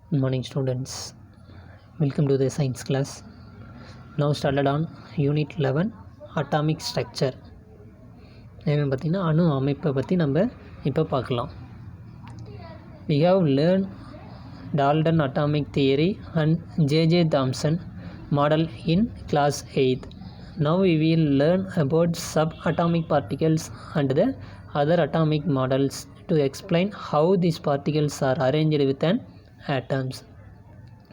Good morning students. Welcome to the science class. Now started on unit 11 atomic structure. என்ன பார்த்தீங்கன்னா அணு அமைப்பை பற்றி நம்ம இப்போ பார்க்கலாம். We have learned Dalton atomic theory and J.J. Thomson model in class 8th. Now we will learn about subatomic particles and the other atomic models to explain how these particles are arranged within atoms.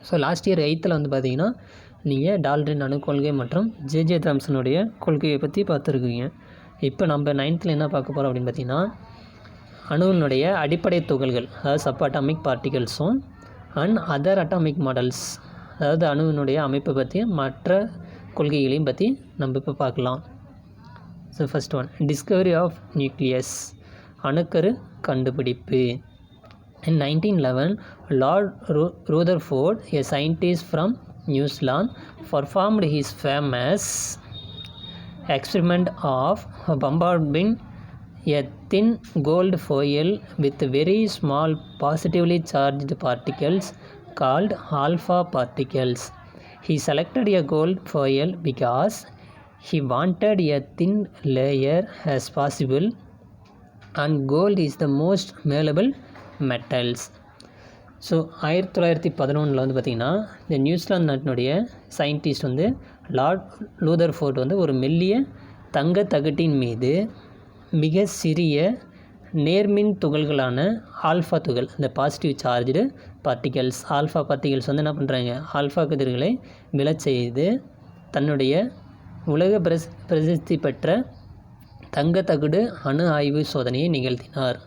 So last year 8th வந்து பார்த்தீங்கன்னா நீங்கள் Dalton அணு கொள்கை மற்றும் JJ தாம்சனுடைய கொள்கையை பற்றி பார்த்துருக்கீங்க. இப்போ நம்ம 9th என்ன பார்க்க போகிறோம் அப்படின்னு பார்த்தீங்கன்னா அணுவினுடைய அடிப்படை துகள்கள், அதாவது சப் அட்டாமிக் பார்ட்டிகல்ஸும் அண்ட் அதர் அட்டாமிக் மாடல்ஸ், அதாவது அணுவினுடைய அமைப்பை பற்றி மற்ற கொள்கைகளையும் பற்றி நம்ம இப்போ பார்க்கலாம். So first one, discovery of nucleus, அணுக்கரு கண்டுபிடிப்பு. In 1911, Lord Rutherford, a scientist from New Zealand, performed his famous experiment of bombarding a thin gold foil with very small positively charged particles called alpha particles. He selected a gold foil because he wanted a thin layer as possible, and gold is the most malleable metals. So 1911 வந்து பார்த்திங்கன்னா இந்த New Zealand நாட்டினுடைய scientist வந்து Lord லூதர்ஃபோர்ட் வந்து ஒரு மெல்லிய தங்க தகட்டின் மீது மிக சிறிய நேர்மின் துகள்களான ஆல்ஃபா துகள், இந்த positive charged particles, alpha particles வந்து என்ன பண்ணுறாங்க, ஆல்ஃபா கதிர்களை விழச் செய்து தன்னுடைய உலக பிரசித்தி பெற்ற தங்க தகடு அணு ஆய்வு சோதனையை நிகழ்த்தினார்.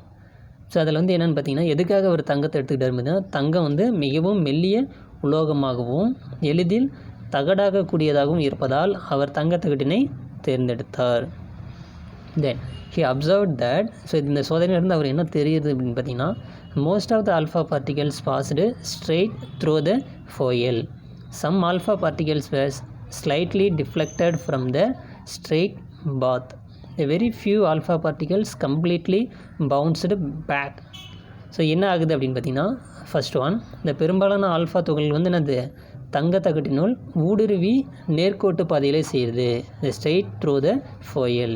ஸோ அதில் வந்து என்னென்னு பார்த்தீங்கன்னா, எதுக்காக அவர் தங்கத்தை எடுத்துக்கிட்டார் அப்படின்னா, தங்கம் வந்து மிகவும் மெல்லிய உலோகமாகவும் எளிதில் தகடாகக்கூடியதாகவும் இருப்பதால் அவர் தங்கத்தகட்டினை தேர்ந்தெடுத்தார். Then he observe that, so இந்த சோதனையிலிருந்து அவர் என்ன தெரியுது அப்படின்னு பார்த்தீங்கன்னா, most of the alpha particles passed straight through the foil. Some alpha particles were slightly deflected from the straight path. A very few alpha particles completely bounced back. So என்ன ஆகுது அப்படின்னு பார்த்தீங்கன்னா, ஃபர்ஸ்ட் ஒன், இந்த பெரும்பாலான alpha துகள் வந்து என்னது, தங்க தகட்டினுள் ஊடுருவி நேர்கோட்டு பாதையிலே செய்யுது, இந்த ஸ்ட்ரெயிட் த்ரூ த ஃபோயல்.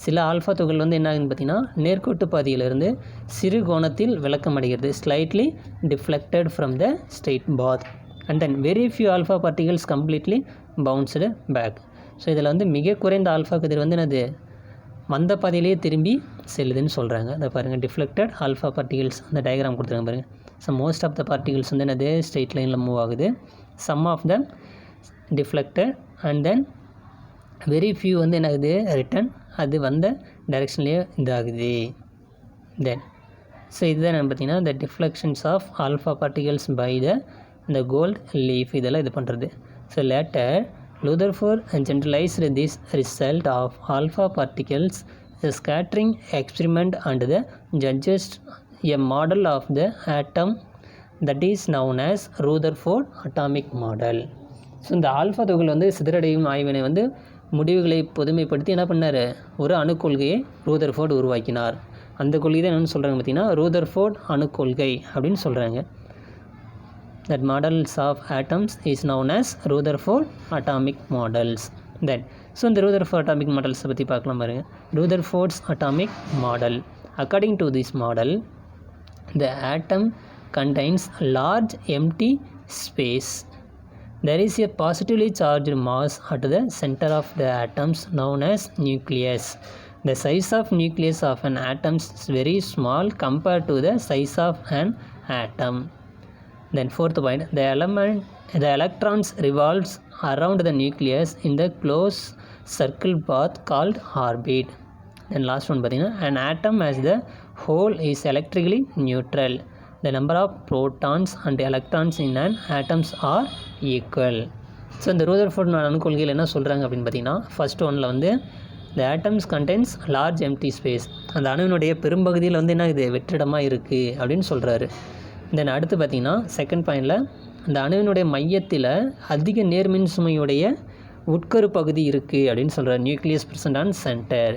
சில ஆல்ஃபா துகள் வந்து என்ன ஆகுதுன்னு பார்த்தீங்கன்னா, நேர்கோட்டு பாதையிலிருந்து சிறு கோணத்தில் விளக்கம் அடைகிறது, slightly deflected from the straight path. And then very few alpha particles completely bounced back. So இதில் வந்து மிக குறைந்த ஆல்ஃபா கதிர் வந்து என்னது, மந்த பாதையிலேயே திரும்பி செல்லுதுன்னு சொல்கிறாங்க. அதை பாருங்கள், டிஃப்ளெக்டட் ஆல்ஃபா பார்ட்டிகல்ஸ், அந்த டயக்ராம் கொடுத்துருங்க பாருங்கள். So most of the particles வந்து என்னது, ஸ்ட்ரெயிட் லைனில் மூவ் ஆகுது, some of the deflected, and then very few வந்து என்ன ஆகுது, ரிட்டன், அது வந்த டைரெக்ஷன்லேயே இதாகுது. தென் ஸோ இதுதான் என்ன பார்த்தீங்கன்னா, the deflections of alpha particles by the gold leaf, இதெல்லாம் இது பண்ணுறது. So later Rutherford generalized this result of alpha particles, the scattering experiment, and the suggested a model of the atom that is known as Rutherford atomic model. So இந்த alpha துகள் வந்து சிதறடையும் ஆய்வினை வந்து முடிவுகளை பொதுமைப்படுத்தி என்ன பண்ணார், ஒரு அணுக்கொள்கையை ரூதர்ஃபோர்ட் உருவாக்கினார். அந்த கொள்கை தான் என்னென்னு சொல்கிறாங்க பார்த்தீங்கன்னா, ரூதர்ஃபோர்ட் அணுக்கொள்கை அப்படின்னு சொல்கிறாங்க. That models of atoms is known as Rutherford atomic models. Then so இந்த Rutherford atomic models பற்றி பார்க்கலாம் பாருங்க. Rutherford's atomic model. According to this model, the atom contains large empty space. There is a positively charged mass at the center of the atoms known as nucleus. The size of nucleus of an atom is very small compared to the size of an atom. Then fourth point, the electrons revolves around the nucleus in the closed circle path called orbit. Then last one பார்த்தீங்கன்னா, an atom as the whole is electrically neutral. The number of protons and electrons in an atoms are equal. So இந்த Rutherford அணுக்கொள்கையில் என்ன சொல்கிறாங்க அப்படின்னு பார்த்தீங்கன்னா, first ஒன்னில் வந்து the atoms contains large empty space, அந்த அணுவினுடைய பெரும்பகுதியில் வந்து என்ன இது வெற்றிடமாக இருக்குது அப்படின்னு சொல்கிறாரு. தென் அடுத்து பார்த்திங்கன்னா, செகண்ட் பாயிண்டில் அந்த அணுவினுடைய மையத்தில் அதிக நேர்மின் சுமையுடைய உட்கரு பகுதி இருக்குது அப்படின்னு சொல்கிறார், நியூக்ளியஸ் பிரசன்ட் ஆன் சென்டர்.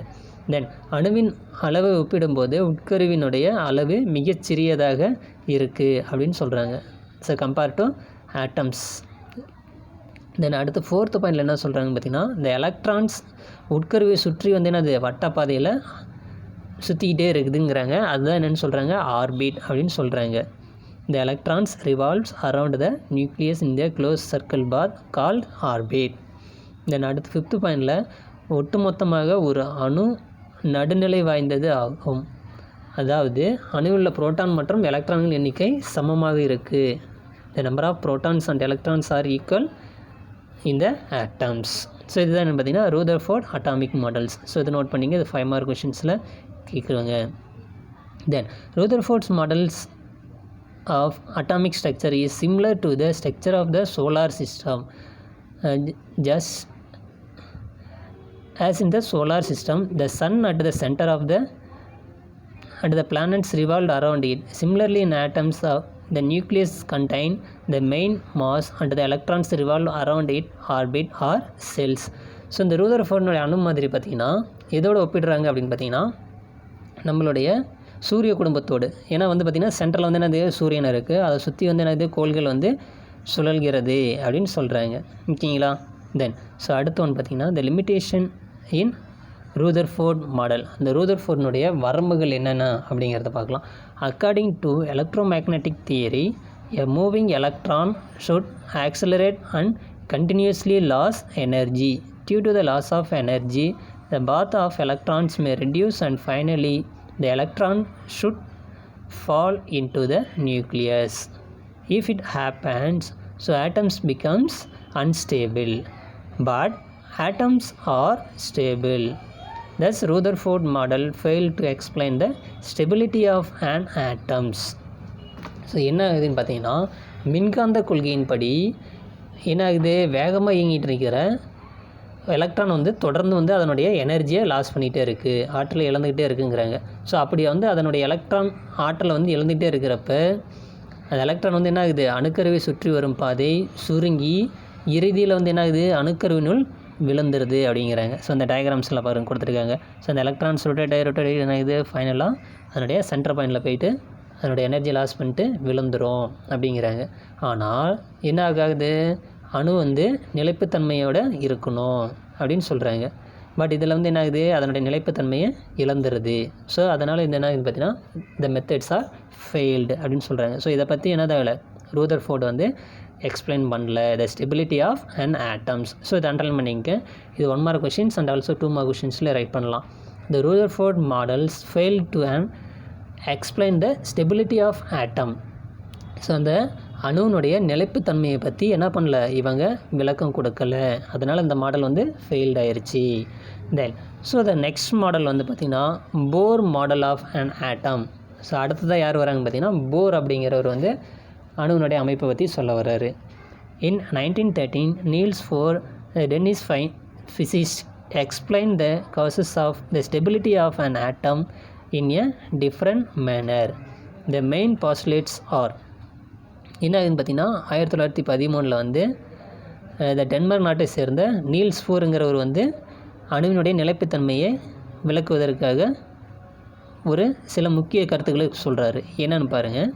தென் அணுவின் அளவை ஒப்பிடும்போது உட்கருவினுடைய அளவு மிகச்சிறியதாக இருக்குது அப்படின்னு சொல்கிறாங்க. Compare to atoms. தென் அடுத்து 4th பாயிண்டில் என்ன சொல்கிறாங்கன்னு பார்த்தீங்கன்னா, இந்த எலக்ட்ரான்ஸ் உட்கருவை சுற்றி வந்து என்னது வட்டப்பாதையில் சுற்றிக்கிட்டே இருக்குதுங்கிறாங்க. அதுதான் என்னென்னு சொல்கிறாங்க, ஆர்பிட் அப்படின்னு சொல்கிறாங்க. இந்த electrons revolves around the nucleus in the close circle path called orbit. Then அடுத்து 5th பாயிண்டில் ஒட்டுமொத்தமாக ஒரு அணு நடுநிலை வாய்ந்தது ஆகும். அதாவது அணுவில் புரோட்டான் மற்றும் எலக்ட்ரான்கள் எண்ணிக்கை சமமாக இருக்குது. The number of protons and electrons are equal in the atoms. So இதுதான் என்ன பார்த்தீங்கன்னா ரூதர்ஃபோர்ட் அட்டாமிக் மாடல்ஸ். ஸோ இதை நோட் பண்ணிங்க, இது 5 மார்க் கொஷின்ஸில் கேட்குறாங்க. Then Rutherford's models of atomic structure is similar to the structure of the solar system. Just as in the solar system, the sun at the center of the and the planets revolved around it. Similarly, in atoms, the nucleus contain the main mass and the electrons revolve around it, orbit or cells. So இந்த ரூதர்ஃபோர்டுடைய அணு மாதிரி பார்த்திங்கன்னா எதோடு ஒப்பிடுறாங்க அப்படின்னு பார்த்தீங்கன்னா நம்மளுடைய சூரிய குடும்பத்தோடு. ஏன்னா வந்து பார்த்திங்கன்னா சென்ட்ரல் வந்து என்னது சூரியன் இருக்குது, அதை சுற்றி வந்து என்னது கோள்கள் வந்து சுழல்கிறது அப்படின்னு சொல்கிறாங்க. ஓகேங்களா? தென் ஸோ அடுத்த ஒன்று பார்த்திங்கன்னா the limitation in Rutherford model. அந்த ரூதர்ஃபோர்டுனுடைய வரம்புகள் என்னென்ன அப்படிங்கிறத பார்க்கலாம். According to electromagnetic theory, a moving electron should accelerate and continuously lose energy. Due to the loss of energy, the path of electrons may reduce and finally the electron should fall into the nucleus. If it happens, so atoms becomes unstable, but atoms are stable. Thus, Rutherford model failed to explain the stability of an atoms. So என்ன ஆகுதுன்னு பார்த்தீங்கன்னா மின்காந்த கொள்கையின்படி என்ன ஆகுது, வேகமாக இயங்கிட்டு இருக்கிற electron வந்து தொடர்ந்து வந்து அதனுடைய எனர்ஜியை லாஸ் பண்ணிகிட்டே இருக்குது, ஆற்றலை இழந்துக்கிட்டே இருக்குங்கிறாங்க. ஸோ அப்படி வந்து அதனுடைய எலக்ட்ரான் ஆற்றலை வந்து இழந்துகிட்டே இருக்கிறப்ப அந்த எலக்ட்ரான் வந்து என்ன ஆகுது, அணுக்கருவை சுற்றி வரும் பாதை சுருங்கி இறுதியில் வந்து என்ன ஆகுது, அணுக்கருவினுள் விழுந்துருது அப்படிங்கிறாங்க. ஸோ அந்த டயக்ராம்ஸில் பாருங்க கொடுத்துருக்காங்க. ஸோ அந்த எலக்ட்ரான்ஸ் ரொட்டேட் என்ன ஆகுது, ஃபைனலாக அதனுடைய சென்டர் பாயிண்டில் போயிட்டு அதனுடைய எனர்ஜி லாஸ் பண்ணிட்டு விழுந்துரும் அப்படிங்கிறாங்க. ஆனால் என்ன ஆகுது, அணு வந்து நிலைப்புத்தன்மையோடு இருக்கணும் அப்படின்னு சொல்கிறாங்க. பட் இதில் வந்து என்ன ஆகுது, அதனுடைய நிலைப்புத்தன்மையை இழந்துருது. ஸோ அதனால் இந்த என்ன ஆகுது பார்த்தீங்கன்னா த மெத்தட்ஸ் ஆர் ஃபெயில்டு அப்படின்னு சொல்கிறாங்க. ஸோ இதை பற்றி என்ன தேவை, ரூதர்ஃபோர்டு வந்து எக்ஸ்பிளைன் பண்ணல the stability of and atoms. So இதை அண்டர்லைன் பண்ணிங்க. இது 1 mark questions and also 2 mark கொஷின்ஸில் ரைட் பண்ணலாம். The Rutherford models fail to explain the stability of atom. So அந்த அணுனுடைய நிலைப்புத்தன்மையை பற்றி என்ன பண்ணல, இவங்க விளக்கம் கொடுக்கல. அதனால் இந்த மாடல் வந்து ஃபெயில்ட் ஆயிடுச்சு. Then so the next model வந்து பார்த்திங்கன்னா Bohr model of an atom. So அடுத்ததாக யார் வராங்க பார்த்தீங்கன்னா போர் அப்படிங்கிறவர் வந்து அணுவினுடைய அமைப்பை பற்றி சொல்ல வர்றாரு. இன் 1913 Niels Bohr tennis physicist explained the causes of the stability of an atom in a different manner. The main postulates are என்ன ஆகுதுன்னு பார்த்தீங்கன்னா 1913 வந்து இந்த டென்மார்க் நாட்டை சேர்ந்த நீல்ஸ் போருங்கிறவர் வந்து அணுவினுடைய நிலைப்புத்தன்மையை விளக்குவதற்காக ஒரு சில முக்கிய கருத்துக்களை சொல்கிறாரு. என்னன்னு பாருங்கள்.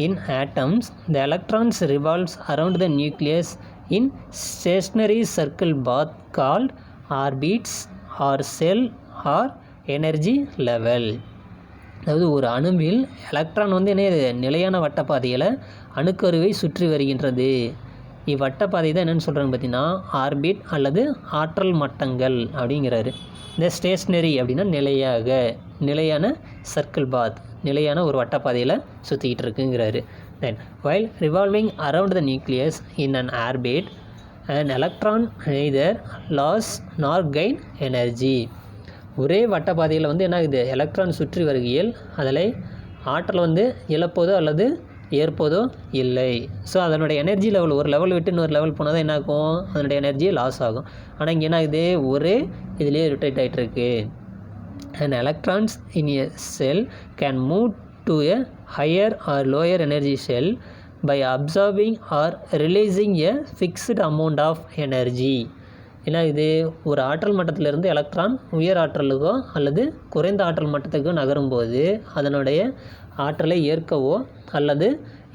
In atoms, the electrons revolves around the nucleus in stationary circle path called orbits or cell or energy level. அதாவது ஒரு அணுவில் எலக்ட்ரான் வந்து என்ன நிலையான வட்டப்பாதையில் அணுக்கருவை சுற்றி வருகின்றது. இவ்வட்டப்பாதை தான் என்னென்னு சொல்கிறாங்க பார்த்தீங்கன்னா ஆர்பிட் அல்லது ஆற்றல் மட்டங்கள் அப்படிங்கிறாரு. இந்த ஸ்டேஷ்னரி அப்படின்னா நிலையான சர்க்கிள் பாத், நிலையான ஒரு வட்டப்பாதையில் சுற்றிக்கிட்டு இருக்குங்கிறாரு. Then while revolving around the nucleus in an orbit and electron neither loss nor gain energy. ஒரே வட்டப்பாதையில் வந்து என்ன ஆகுது, எலக்ட்ரான் சுற்றி வருகையில் அதில் ஆற்றல் வந்து இழப்போதோ அல்லது ஏற்போதோ இல்லை. ஸோ அதனுடைய எனர்ஜி லெவல் ஒரு லெவல் விட்டு இன்னொரு லெவல் போனால் தான் என்ன ஆகும், அதனுடைய எனர்ஜி லாஸ் ஆகும். ஆனால் இங்கே என்ன ஆகுது, ஒரே இதிலே ரொட்டேட் ஆகிட்டுருக்கு. And electrons in a cell can move to a higher or lower energy cell by absorbing or releasing a fixed amount of energy. ஏன்னா இது ஒரு ஆற்றல் மட்டத்திலிருந்து எலக்ட்ரான் உயர் ஆற்றலுக்கோ அல்லது குறைந்த ஆற்றல் மட்டத்துக்கோ நகரும்போது அதனுடைய ஆற்றலை ஏற்கவோ அல்லது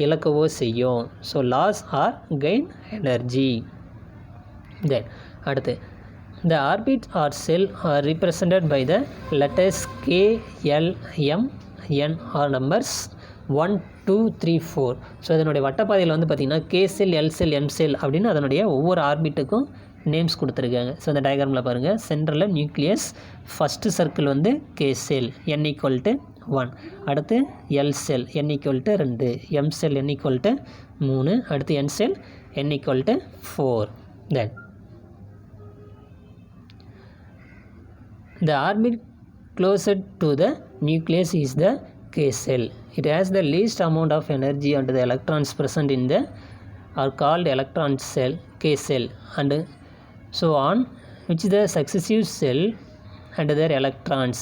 இழக்கவோ செய்யும். So loss or gain energy. Then அடுத்து the orbits or cell are represented by the letters K, L, M, N or numbers 1, 2, 3, 4. So இதனுடைய வட்டப்பாதையில் வந்து பார்த்திங்கன்னா K செல், L செல், M செல் அப்படின்னு அதனுடைய ஒவ்வொரு ஆர்பிட்டுக்கும் நேம்ஸ் கொடுத்துருக்காங்க. ஸோ இந்த டயக்ராமில் பாருங்கள், சென்டரில் நியூக்ளியஸ், ஃபஸ்ட்டு சர்க்கிள் வந்து K செல் n = 1, அடுத்து L செல் n = 2, M செல் n = 3, அடுத்து N sell n = 4. Then the orbit closer to the nucleus is the K cell. It has the least amount of energy and the electrons present in the are called electron cell, K cell, and so on, which the successive cell and their electrons.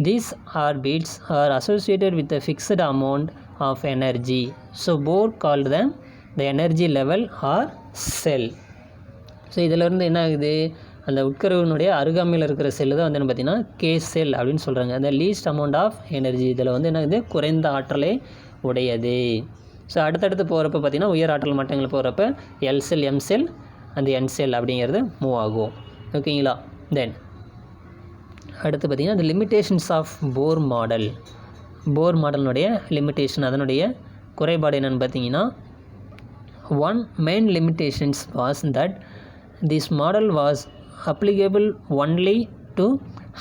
These orbits are associated with a fixed amount of energy. So Bohr called them the energy level or cell. So இதிலிருந்து என்ன ஆகுது, அந்த உட்கருவினுடைய அருகாமையில் இருக்கிற cell தான் வந்து என்ன பார்த்திங்கன்னா கே செல் அப்படின்னு சொல்கிறாங்க. அந்த லீஸ்ட் அமௌண்ட் ஆஃப் எனர்ஜி, இதில் வந்து என்ன ஆகுது, குறைந்த ஆற்றலை உடையது. ஸோ அடுத்தடுத்து போகிறப்ப பார்த்திங்கன்னா உயர் ஆற்றல் மட்டங்கள் போகிறப்ப எல் செல், எம் செல், அந்த என் செல் அப்படிங்கிறது மூவ் ஆகும். ஓகேங்களா. தென் அடுத்து பார்த்திங்கன்னா the limitations of Bohr model. Bohr மாடலினுடைய லிமிட்டேஷன், அதனுடைய குறைபாடு என்னென்னு பார்த்தீங்கன்னா, one main limitations was that this model was applicable only to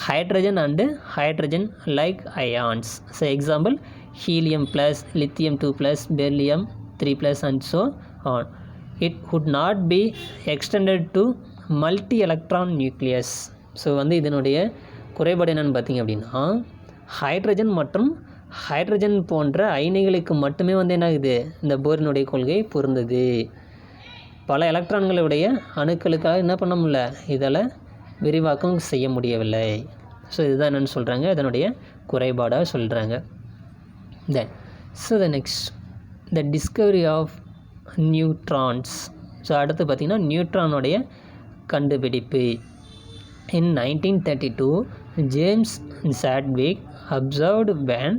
hydrogen and hydrogen like ions. So example, helium plus, lithium 2 plus, beryllium 3 plus and so on. It would not be extended to multi electron nucleus. So வந்து இதனுடைய குறைபாடு என்னென்னு பார்த்தீங்க அப்படின்னா, hydrogen மற்றும் hydrogen போன்ற அயனிகளுக்கு மட்டுமே வந்து என்ன ஆகுது, இந்த போரினுடைய கொள்கை பொருந்தது. பல எலக்ட்ரான்களுடைய அணுக்களுக்காக என்ன பண்ண முடியல, இதில் விரிவாக்கம் செய்ய முடியவில்லை. ஸோ இதுதான் என்னென்னு சொல்கிறாங்க, இதனுடைய குறைபாடாக சொல்கிறாங்க. Then so the next the discovery of neutrons. So அடுத்து பார்த்திங்கன்னா நியூட்ரானுடைய கண்டுபிடிப்பு. In 1932, James Chadwick observed when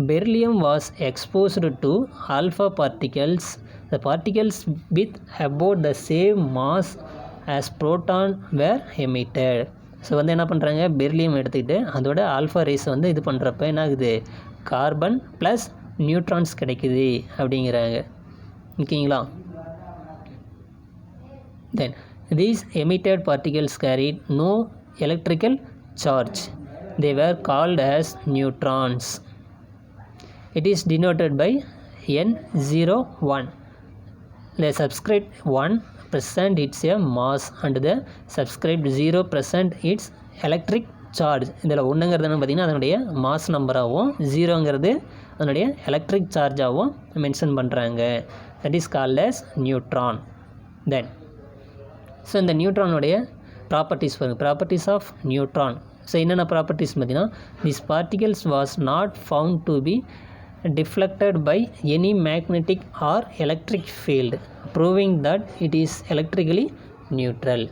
beryllium was exposed to alpha particles, the particles with about the same mass as proton were emitted. So வந்து என்ன பண்ணுறாங்க, beryllium எடுத்துக்கிட்டு அதோட alpha race வந்து இது பண்ணுறப்ப என்ன ஆகுது, கார்பன் ப்ளஸ் நியூட்ரான்ஸ் கிடைக்குது அப்படிங்கிறாங்க. ஓகேங்களா. தென் these emitted particles carried no electrical charge. They were called as neutrons. It is denoted by N01. The subscript 1% its a mass and the subscript 0% its electric charge. இதில் ஒன்றுங்கிறது என்ன பார்த்திங்கன்னா அதனுடைய mass நம்பராகவும், 0ங்கிறது அதனுடைய எலக்ட்ரிக் சார்ஜாகவும் மென்ஷன் பண்ணுறாங்க. That is called as neutron. Then so இந்த நியூட்ரானுடைய ப்ராப்பர்ட்டிஸ் பாருங்கள், ப்ராப்பர்ட்டிஸ் ஆஃப் நியூட்ரான். ஸோ என்னென்ன ப்ராப்பர்ட்டிஸ் பார்த்தீங்கன்னா, this particles was not found to be deflected by any magnetic or electric field, proving that it is electrically neutral.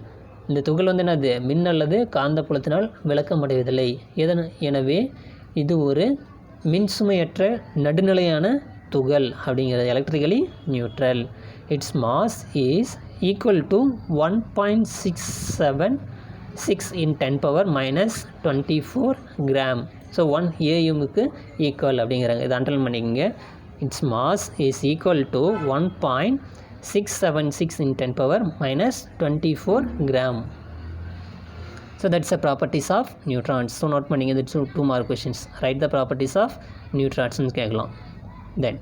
இந்த துகள் வந்து என்னது, மின் அல்லது காந்தப்புலத்தினால் விளக்கமடைவதில்லை. எனவே இது ஒரு மின்சுமையற்ற நடுநிலையான துகள் அப்படிங்கிறது, electrically neutral. Its mass is equal to 1.676 in 10⁻⁻24 gram. So 1 AUமுக்கு ஈக்குவல் அப்படிங்கிறாங்க. இது அண்டர்லைன் பண்ணிக்கோங்க. Its mass is equal to 1.676 in 10⁻⁻24 gram. So that's the properties of neutrons. So note பண்ணிங்க, இது 2 mark questions. Write the properties of neutrons கேட்கலாம். Then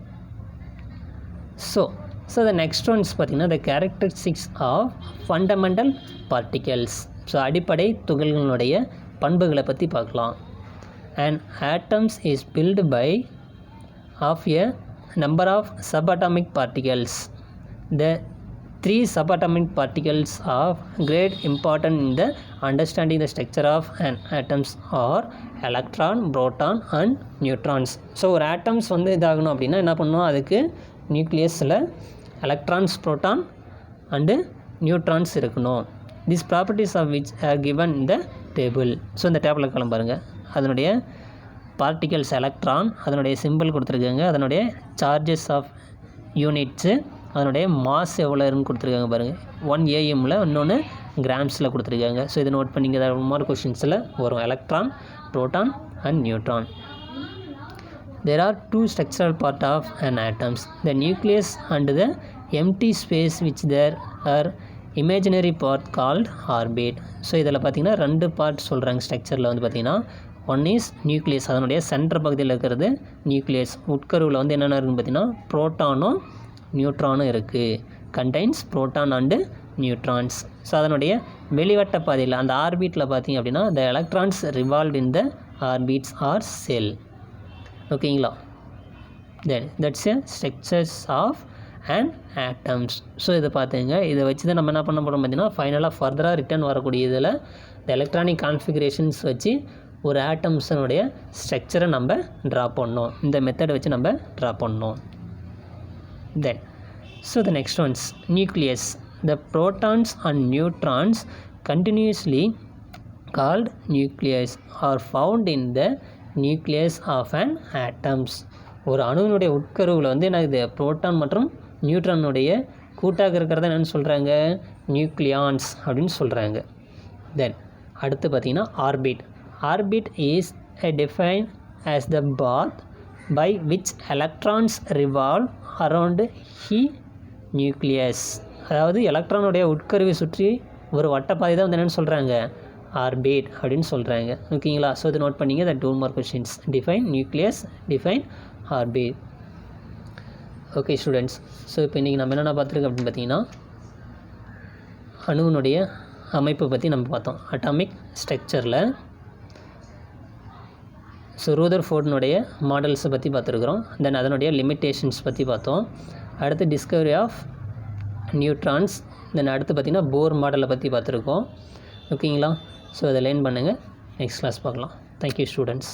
so the next one is பார்த்திங்கன்னா the characteristics of fundamental particles. So அடிப்படை துகள்களுடைய பண்புகளை பற்றி பார்க்கலாம். An atoms is built by of a number of subatomic particles. The 3 subatomic particles of great importance in the understanding the structure of an atoms are electron, proton and neutrons. So ஒரு atoms வந்து இதாகணும் அப்படின்னா என்ன பண்ணணும், அதுக்கு நியூக்ளியஸில் electrons, proton and neutrons இருக்கணும். This properties of which are given இந்த டேபிள். ஸோ இந்த டேபிளில் காலம் பாருங்கள், அதனுடைய பார்ட்டிகல்ஸ் எலக்ட்ரான், அதனுடைய சிம்பிள் கொடுத்துருக்காங்க, அதனுடைய சார்ஜஸ் ஆஃப் யூனிட்ஸு, அதனுடைய மாஸ் எவ்வளோன்னு கொடுத்துருக்காங்க பாருங்கள். 1 AMல இன்னொன்று கிராம்ஸில் கொடுத்துருக்காங்க. ஸோ இதை நோட் பண்ணிங்க. மாதிரி கொஷின்ஸில் வரும். Electron, proton and neutron. There are two structural part of an atoms, the nucleus and the empty space which there are imaginary part called orbit. So இதில் பார்த்தீங்கன்னா 2 பார்ட் சொல்கிறாங்க ஸ்ட்ரக்சரில் வந்து பார்த்தீங்கன்னா. ஒன் இஸ் நியூக்ளியஸ், அதனுடைய சென்டர் பகுதியில் இருக்கிறது nucleus. உட்கருவில் வந்து என்னென்ன இருக்குன்னு பார்த்தீங்கன்னா புரோட்டானும் நியூட்ரானும் இருக்குது. Contains proton and neutrons. So அதனுடைய வெளிவட்ட பாதையில் அந்த ஆர்பிட்டில் பார்த்தீங்க அப்படின்னா the electrons revolved in the orbits or cell. ஓகேங்களா? Then that's a structures of and atoms. So இதை பார்த்துங்க. இதை வச்சு தான் நம்ம என்ன பண்ண போகிறோம் பார்த்தீங்கன்னா ஃபைனலாக ஃபர்தராக ரிட்டர்ன் வரக்கூடிய இதில் இந்த எலக்ட்ரானிக் கான்ஃபிகரேஷன்ஸ் வச்சு ஒரு ஆட்டம்ஸனுடைய ஸ்ட்ரக்சரை நம்ம ட்ரா பண்ணோம். இந்த மெத்தடை வச்சு நம்ம ட்ரா பண்ணோம். Then so the next ones nucleus. The protons and neutrons continuously called nucleus are found in the nucleus of an atoms. ஒரு அணுவினுடைய உட்கருவில் வந்து என்ன இது புரோட்டான் மற்றும் நியூட்ரானுடைய கூட்டாக இருக்கிறத என்னென்னு சொல்கிறாங்க? நியூக்ளியான்ஸ் அப்படின்னு சொல்கிறாங்க. தென் அடுத்து பார்த்திங்கன்னா orbit. Orbit is define as the path by which electrons revolve around he nucleus. அதாவது எலக்ட்ரானுடைய உட்கருவை சுற்றி ஒரு வட்டப்பாதை தான் வந்து என்னென்னு சொல்கிறாங்க? ஆர்பிட் அப்படின்னு சொல்கிறாங்க. ஓகேங்களா? ஸோ இது நோட் பண்ணிங்க. த 2 more questions. Define nucleus, define orbit. Okay students. So இப்போ இன்றைக்கி நம்ம என்னென்ன பார்த்துருக்கோம் அப்படின்னு பார்த்தீங்கன்னா அணுவினுடைய அமைப்பை பற்றி நம்ம பார்த்தோம். அட்டாமிக் ஸ்ட்ரக்சரில் ஸோ ரூதர்ஃபோர்டினுடைய மாடல்ஸை பற்றி பார்த்துருக்குறோம். தென் அதனுடைய லிமிட்டேஷன்ஸ் பற்றி பார்த்தோம். அடுத்து டிஸ்கவரி ஆஃப் நியூட்ரான்ஸ். தென் அடுத்து பார்த்திங்கன்னா போர் மாடலை பற்றி பார்த்துருக்கோம். ஓகேங்களா? ஸோ அதை லேர்ன் பண்ணுங்கள். நெக்ஸ்ட் கிளாஸ் பார்க்கலாம். Thank you students.